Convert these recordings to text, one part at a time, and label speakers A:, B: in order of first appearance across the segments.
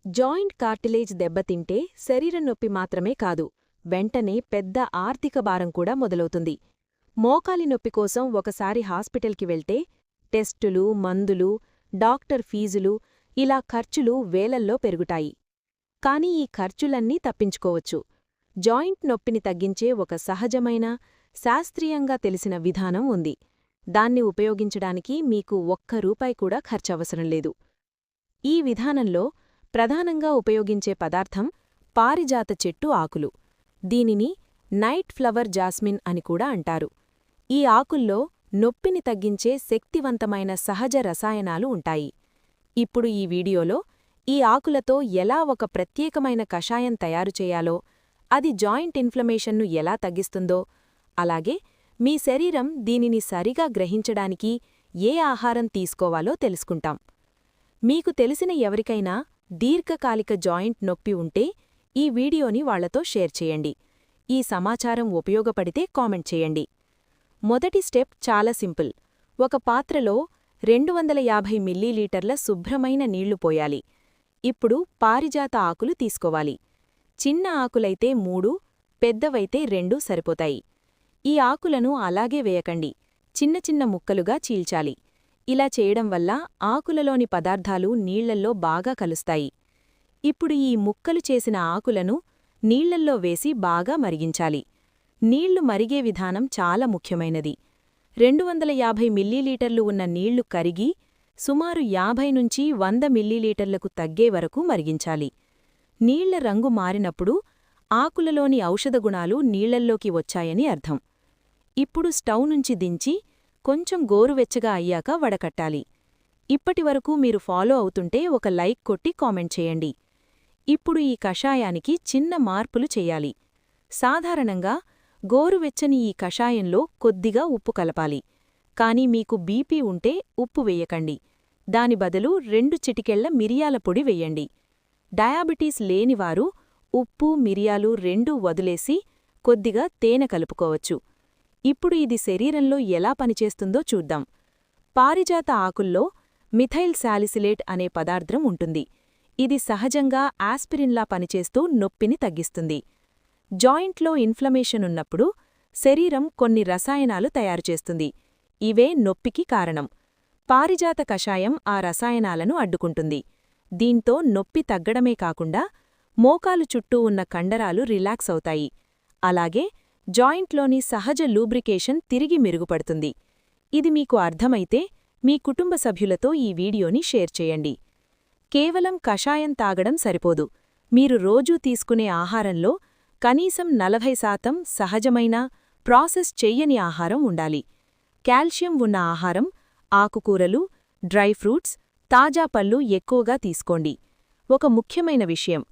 A: Joint cartilage దెబ్బతింటే శరీరం నొప్పి మాత్రమే కాదు, వెంటనే పెద్ద ఆర్థిక భారం కూడా మొదలవుతుంది. మోకాలి నొప్పి కోసం ఒకసారి హాస్పిటల్కి వెళ్తే టెస్టులు, మందులు, డాక్టర్ ఫీజులు ఇలా ఖర్చులు వేలల్లో పెరుగుతాయి. కాని ఈ ఖర్చులన్నీ తప్పించుకోవచ్చు. జాయింట్ నొప్పిని తగ్గించే ఒక సహజమైన, శాస్త్రీయంగా తెలిసిన విధానం ఉంది. దాన్ని ఉపయోగించడానికి మీకు ఒక్క రూపాయి కూడా ఖర్చవసరం లేదు. ఈ విధానంలో ప్రధానంగా ఉపయోగించే పదార్థం పారిజాత చెట్టు ఆకులు. దీనిని నైట్ ఫ్లవర్ జాస్మిన్ అని కూడా అంటారు. ఈ ఆకుల్లో నొప్పిని తగ్గించే శక్తివంతమైన సహజ రసాయనాలు ఉంటాయి. ఇప్పుడు ఈ వీడియోలో ఈ ఆకులతో ఎలా ఒక ప్రత్యేకమైన కషాయం తయారుచేయాలో, అది జాయింట్ ఇన్ఫ్లమేషన్ను ఎలా తగ్గిస్తుందో, అలాగే మీ శరీరం దీనిని సరిగా గ్రహించడానికి ఏ ఆహారం తీసుకోవాలో తెలుసుకుంటాం. మీకు తెలిసిన ఎవరికైనా దీర్ఘకాలిక జాయింట్ నొప్పి ఉంటే ఈ వీడియోని వాళ్లతో షేర్ చేయండి. ఈ సమాచారం ఉపయోగపడితే కామెంట్ చేయండి. మొదటి స్టెప్ చాలా సింపుల్. ఒక పాత్రలో 250 మిల్లీలీటర్ల శుభ్రమైన నీళ్లు పోయాలి. ఇప్పుడు పారిజాత ఆకులు తీసుకోవాలి. చిన్న ఆకులైతే 3, పెద్దవైతే 2 సరిపోతాయి. ఈ ఆకులను అలాగే వేయకండి, చిన్న చిన్న ముక్కలుగా చీల్చాలి. ఇలా చేయడం వల్ల ఆకులలోని పదార్థాలు నీళ్లల్లో బాగా కలుస్తాయి. ఇప్పుడు ఈ ముక్కలు చేసిన ఆకులను నీళ్లల్లో వేసి బాగా మరిగించాలి. నీళ్లు మరిగే విధానం చాలా ముఖ్యమైనది. 250 మిల్లీలీటర్లు ఉన్న నీళ్లు కరిగి సుమారు 50 నుంచి 100 మిల్లీలీటర్లకు తగ్గే వరకు మరిగించాలి. నీళ్ల రంగు మారినప్పుడు ఆకులలోని ఔషధగుణాలు నీళ్లల్లోకి వచ్చాయని అర్థం. ఇప్పుడు స్టవ్ నుంచి దించి కొంచెం గోరువెచ్చగా అయ్యాక వడకట్టాలి. ఇప్పటివరకు మీరు ఫాలో అవుతుంటే ఒక లైక్ కొట్టి కామెంట్ చేయండి. ఇప్పుడు ఈ కషాయానికి చిన్న మార్పులు చెయ్యాలి. సాధారణంగా గోరువెచ్చని ఈ కషాయంలో కొద్దిగా ఉప్పు కలపాలి. కాని మీకు బీపీ ఉంటే ఉప్పు వెయ్యకండి. దాని బదులు 2 చిటికెళ్ల మిరియాల పొడి వెయ్యండి. డయాబెటీస్ లేనివారు ఉప్పు, మిరియాలు 2 వదిలేసి కొద్దిగా తేనె కలుపుకోవచ్చు. ఇప్పుడు ఇది శరీరంలో ఎలా పనిచేస్తుందో చూద్దాం. పారిజాత ఆకుల్లో మిథైల్ సాలిసిలేట్ అనే పదార్థం ఉంటుంది. ఇది సహజంగా ఆస్పిరిన్లా పనిచేస్తూ నొప్పిని తగ్గిస్తుంది. జాయింట్లో ఇన్ఫ్లమేషన్ ఉన్నప్పుడు శరీరం కొన్ని రసాయనాలు తయారుచేస్తుంది. ఇవే నొప్పికి కారణం. పారిజాత కషాయం ఆ రసాయనాలను అడ్డుకుంటుంది. దీంతో నొప్పి తగ్గడమే కాకుండా మోకాలు చుట్టూ ఉన్న కండరాలు రిలాక్స్ అవుతాయి. అలాగే జాయింట్లోని సహజ లూబ్రికేషన్ తిరిగి మెరుగుపడుతుంది. ఇది మీకు అర్థమైతే మీ కుటుంబ సభ్యులతో ఈ వీడియోని షేర్ చేయండి. కేవలం కషాయం తాగడం సరిపోదు. మీరు రోజూ తీసుకునే ఆహారంలో కనీసం 40% సహజమైన, ప్రాసెస్ చెయ్యని ఆహారం ఉండాలి. కాల్షియం ఉన్న ఆహారం, ఆకుకూరలు, డ్రై ఫ్రూట్స్, తాజా పళ్ళు ఎక్కువగా తీసుకోండి. ఒక ముఖ్యమైన విషయం,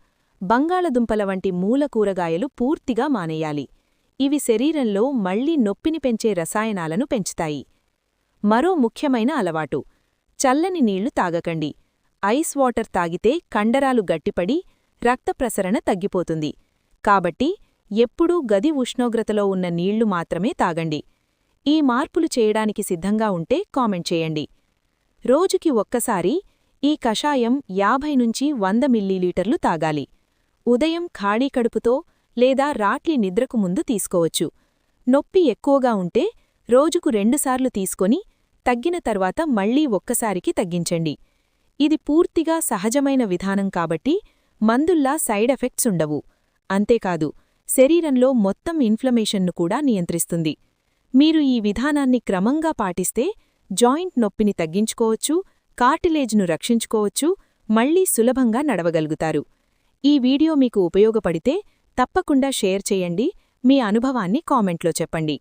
A: బంగాళదుంపల వంటి మూల కూరగాయలు పూర్తిగా మానేయాలి. ఇవి శరీరంలో మళ్లీ నొప్పిని పెంచే రసాయనాలను పెంచుతాయి. మరో ముఖ్యమైన అలవాటు, చల్లని నీళ్లు తాగకండి. ఐస్ వాటర్ తాగితే కండరాలు గట్టిపడి రక్త ప్రసరణ తగ్గిపోతుంది. కాబట్టి ఎప్పుడూ గది ఉష్ణోగ్రతలో ఉన్న నీళ్లు మాత్రమే తాగండి. ఈ మార్పులు చేయడానికి సిద్ధంగా ఉంటే కామెంట్ చేయండి. రోజుకి ఒక్కసారి ఈ కషాయం 50 నుంచి 100 మిల్లీలీటర్లు తాగాలి. ఉదయం ఖాళీ కడుపుతో లేదా రాత్రి నిద్రకు ముందు తీసుకోవచ్చు. నొప్పి ఎక్కువగా ఉంటే రోజుకు 2 సార్లు తీసుకొని తగ్గిన తర్వాత మళ్లీ ఒక్కసారికి తగ్గించండి. ఇది పూర్తిగా సహజమైన విధానం కాబట్టి మందుల్లా సైడ్ ఎఫెక్ట్స్ ఉండవు. అంతేకాదు, శరీరంలో మొత్తం ఇన్ఫ్లమేషన్ను కూడా నియంత్రిస్తుంది. మీరు ఈ విధానాన్ని క్రమంగా పాటిస్తే జాయింట్ నొప్పిని తగ్గించుకోవచ్చు, కార్టిలేజ్ను రక్షించుకోవచ్చు, మళ్లీ సులభంగా నడవగలుగుతారు. ఈ వీడియో మీకు ఉపయోగపడితే తప్పకుండా షేర్ చేయండి. మీ అనుభవాన్ని కామెంట్లో చెప్పండి.